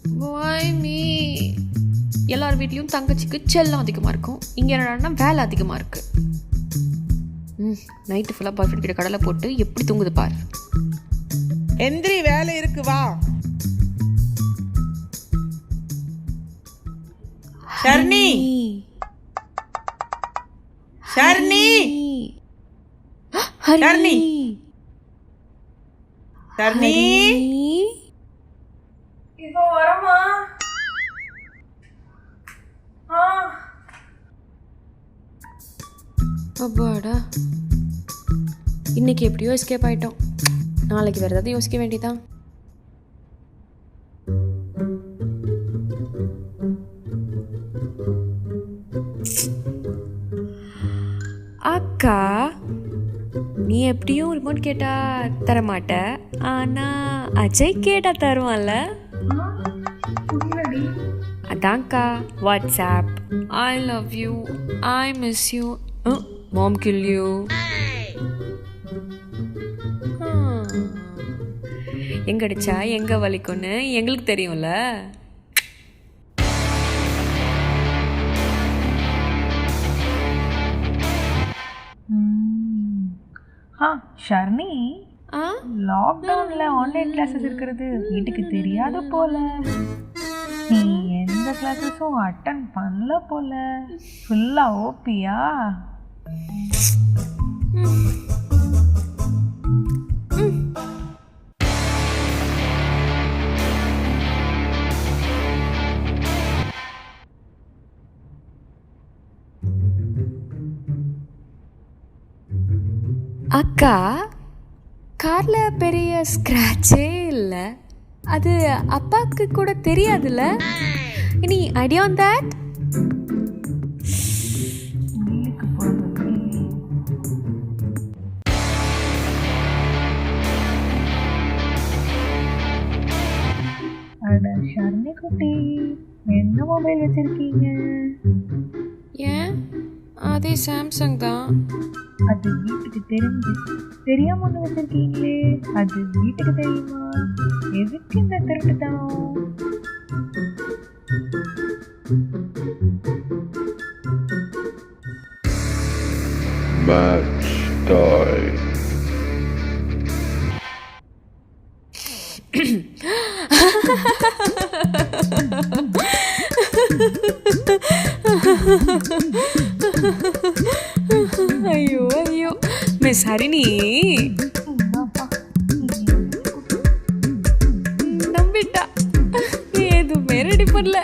Why me? எல்லார் வீட்லேயும் தங்கச்சிக்கு செல்லம் அதிகமாக இருக்கும். இங்கே என்னடான்னா வேலை அதிகமாக இருக்கு. நைட்டு ஃபுல்லாக பாய் ஃப்ரெண்ட் கிட்ட கடலை போட்டு எப்படி தூங்குது பார். எந்திரி, வேலை இருக்கு, வா. ஷர்ணி, ஷர்ணி, ஷர்ணி, ஷர்ணி, இதோ வரமா. அப்பாடா, இன்னைக்கு எப்படியோ எஸ்கேப் ஆயிட்டோம். நாளைக்கு வேறு ஏதாவது யோசிக்க வேண்டியதான். அக்கா, நீ எப்படியும் ரிமோட் கேட்டா தரமாட்ட, ஆனா அஜய் கேட்டா தருவான்ல. அதான்க்கா WhatsApp, I love you, I miss you, mom kill you. எங்க அடிச்சா எங்க வலிக்கும்னு எங்களுக்கு தெரியும்ல. ஷர்ணி, லாக்டவுன்ல ஆன்லைன் கிளாஸஸ் இருக்கிறது வீட்டுக்கு தெரியாது போல. நீ எந்த கிளாஸஸும் அட்டன் பண்ணல போல. ஃபுல்லா ஓபியா? அக்கா, காரில் பெரிய ஸ்க்ராட்சே இல்லை. அது அப்பாவுக்கு கூட தெரியாதுல்ல. Any idea on that? அட ஷர்ணி குட்டி, என்ன மொபைல் வச்சிருக்கீங்க? ஏன், அதே சாம்சங் தான். அது வீட்டுக்கு தெரியாம ஒன்று வச்சிருக்கீங்களே, அது வீட்டுக்கு தெரியுமா? எதுக்கு இந்த திருட்டுத்தனம்? Match toy. ஐயோ ஐயோ, மிஸ் ஹரிணி, நம்பிட்டா, எதுவுமே ரெடி பண்ணல.